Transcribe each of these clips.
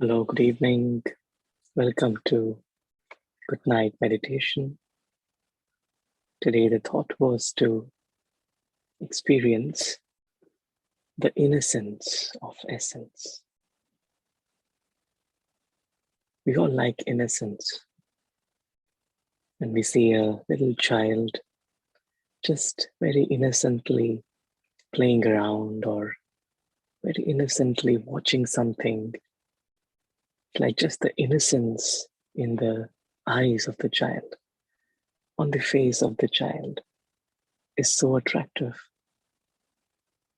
Hello, good evening. Welcome to Goodnight meditation. Today, the thought was to experience the innocence of essence. We all like innocence. When we see a little child just very innocently playing around or very innocently watching something, like just the innocence in the eyes of the child, on the face of the child, is so attractive.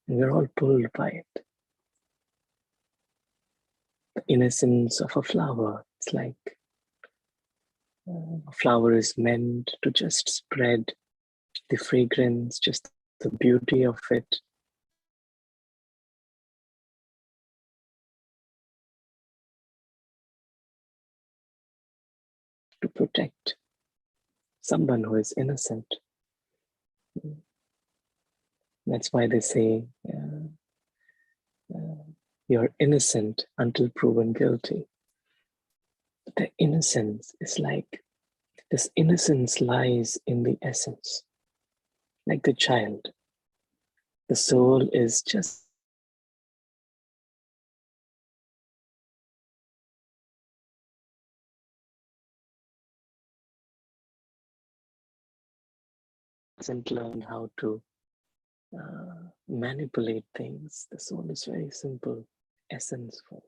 And we're all pulled by it. The innocence of a flower. It's like a flower is meant to just spread the fragrance, just the beauty of it. To protect someone who is innocent. That's why they say you're innocent until proven guilty. The innocence is like, this innocence lies in the essence, like the child. The soul is just doesn't learn how to manipulate things. The soul is very simple, essence-full.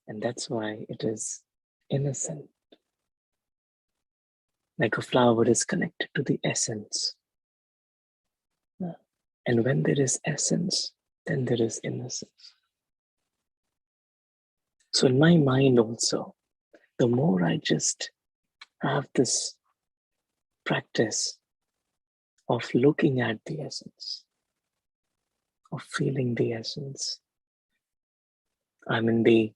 And that's why it is innocent. Like a flower is connected to the essence. And when there is essence, then there is innocence. So in my mind also, the more I just have this practice of looking at the essence, of feeling the essence, I'm in the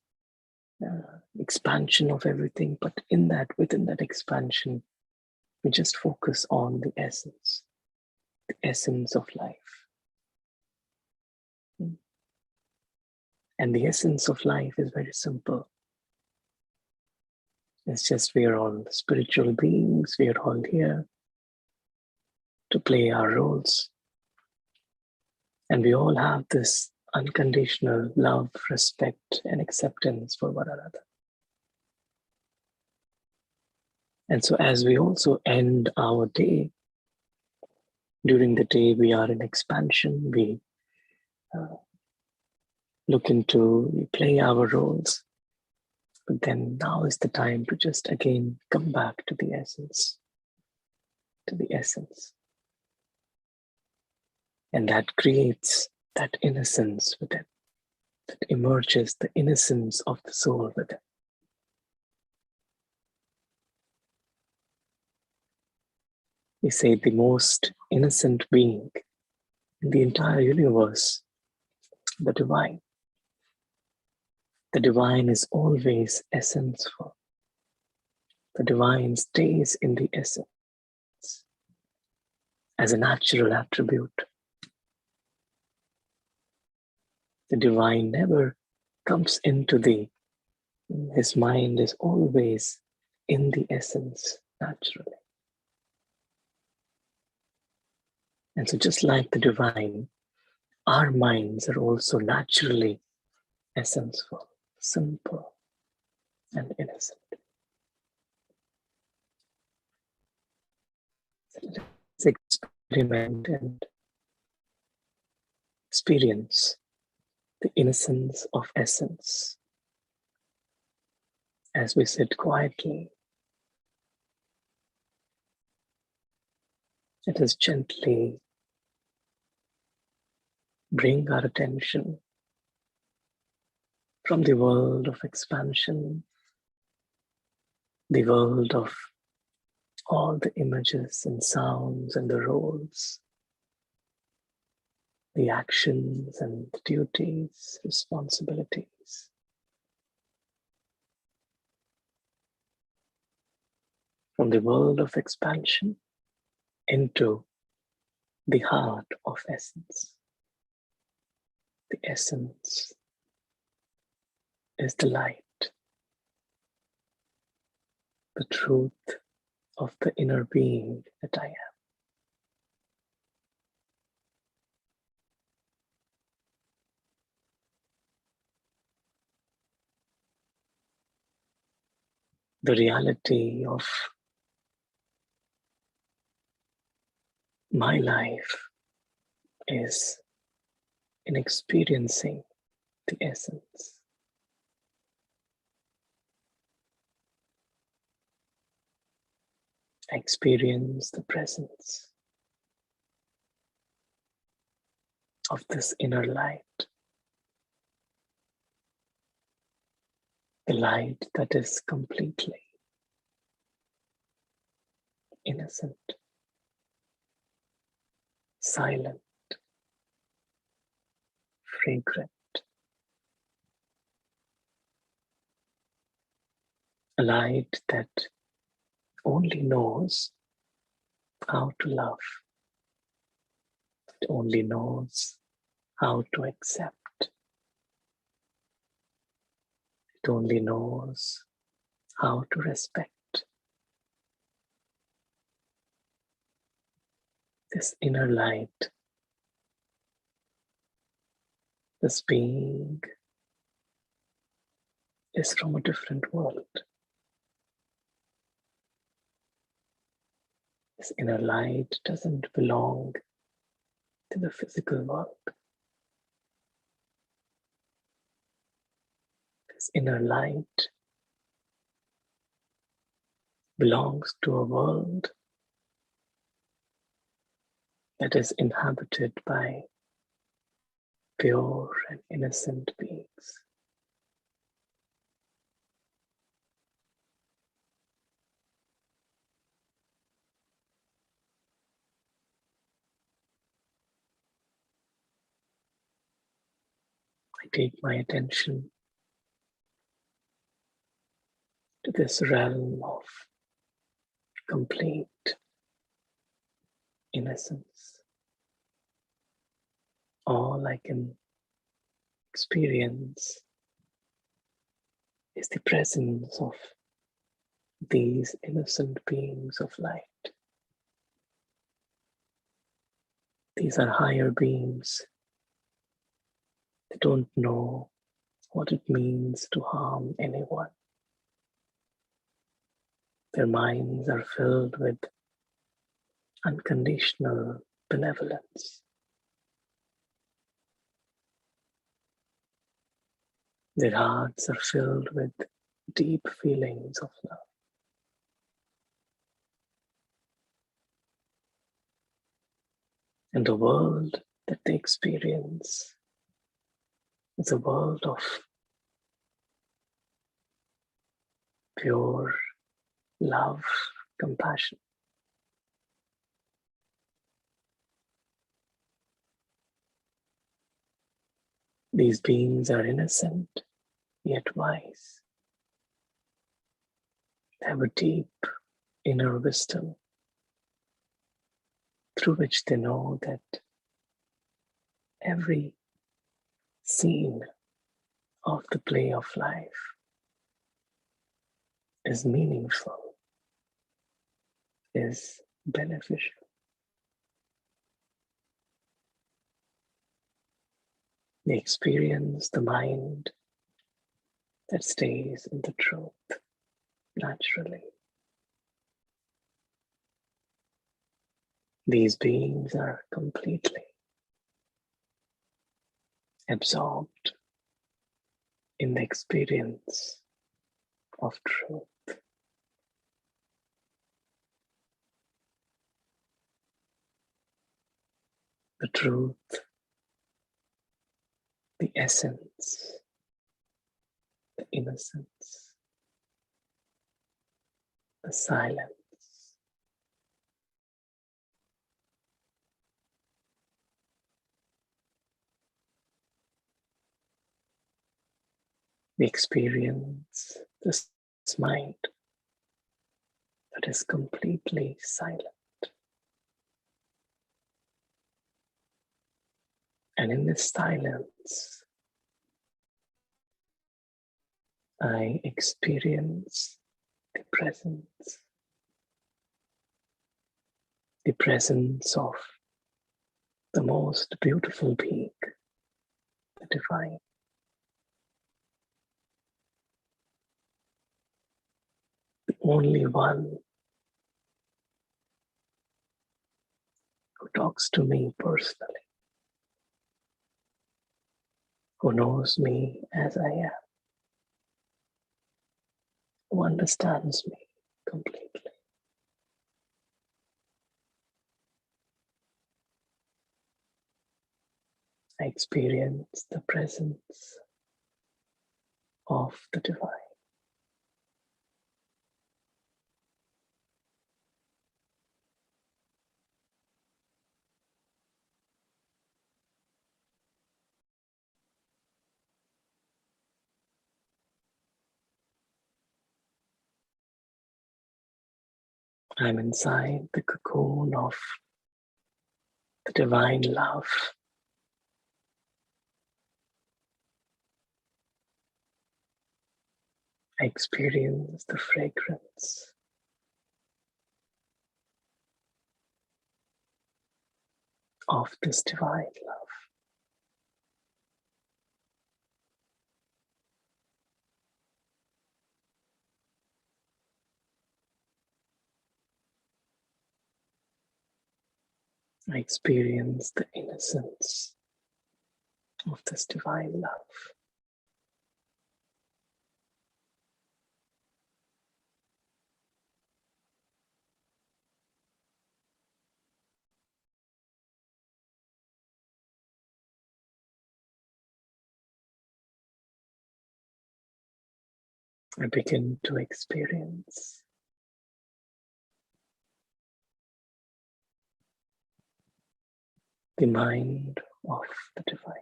expansion of everything, but within that expansion, we just focus on the essence of life. And the essence of life is very simple. It's just we are all spiritual beings. We are all here to play our roles. And we all have this unconditional love, respect, and acceptance for one another. And so as we also end our day, during the day we are in expansion, we we play our roles. But then now is the time to just again come back to the essence. And that creates that innocence within, that emerges the innocence of the soul within. We say the most innocent being in the entire universe, the divine. The divine is always essential. The divine stays in the essence as a natural attribute. The divine never comes into his mind is always in the essence naturally. And so just like the divine, our minds are also naturally essential, simple, and innocent. So let's experiment and experience the innocence of essence as we sit quietly. Let us gently bring our attention from the world of expansion, the world of all the images and sounds and the roles, the actions and duties, responsibilities. From the world of expansion into the heart of essence, the essence is the light, the truth of the inner being that I am. The reality of my life is in experiencing the essence. I experience the presence of this inner light, the light that is completely innocent, silent, fragrant, a light that only knows how to love, it only knows how to accept, it only knows how to respect. This inner light, this being is from a different world. This inner light doesn't belong to the physical world. This inner light belongs to a world that is inhabited by pure and innocent beings. I take my attention to this realm of complete innocence. All I can experience is the presence of these innocent beings of light. These are higher beings. They don't know what it means to harm anyone. Their minds are filled with unconditional benevolence. Their hearts are filled with deep feelings of love. And the world that they experience is a world of pure love, compassion. These beings are innocent, yet wise. They have a deep inner wisdom through which they know that every scene of the play of life is meaningful, is beneficial. They experience the mind that stays in the truth naturally. These beings are completely absorbed in the experience of truth. The truth, the essence, the innocence, the silence. We experience this mind that is completely silent. And in this silence, I experience the presence of the most beautiful being, the divine, the only one who talks to me personally, who knows me as I am, who understands me completely. I experience the presence of the divine. I'm inside the cocoon of the divine love. I experience the fragrance of this divine love. I experience the innocence of this divine love. I begin to experience the mind of the divine.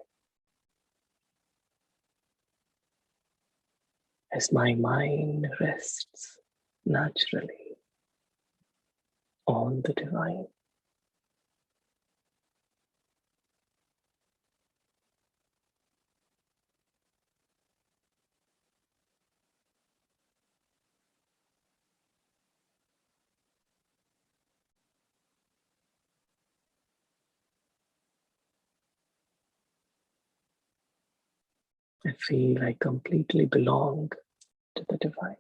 As my mind rests naturally on the divine, I feel I completely belong to the divine.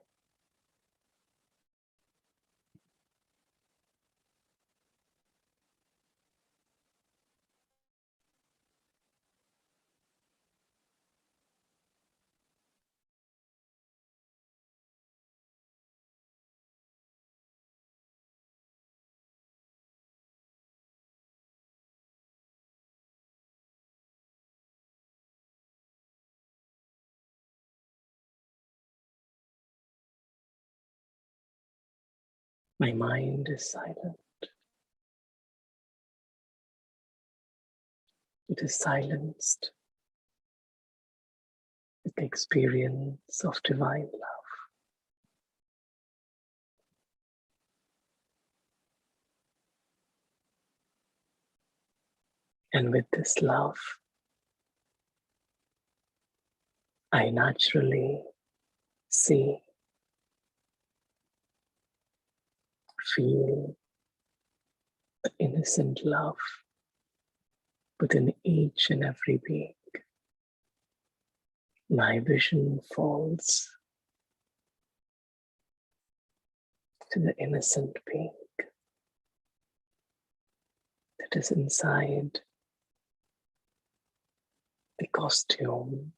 My mind is silent. It is silenced with the experience of divine love. And with this love, I naturally see, feel the innocent love within each and every being. My vision falls to the innocent being that is inside the costume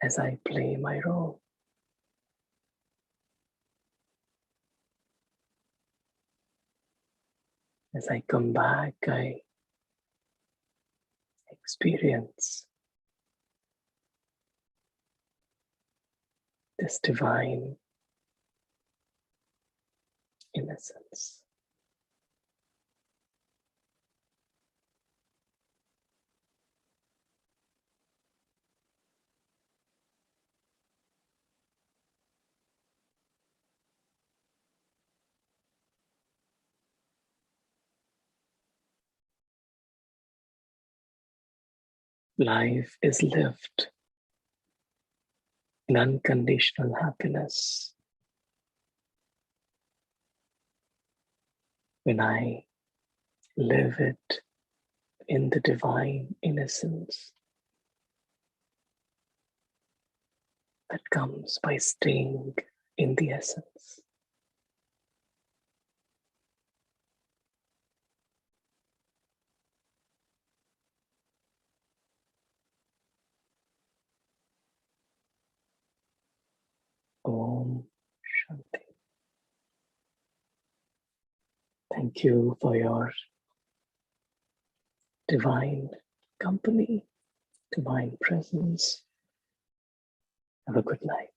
as I play my role. As I come back, I experience this divine innocence. Life is lived in unconditional happiness. When I live it in the divine innocence that comes by staying in the essence. Om Shanti. Thank you for your divine company, divine presence. Have a good night.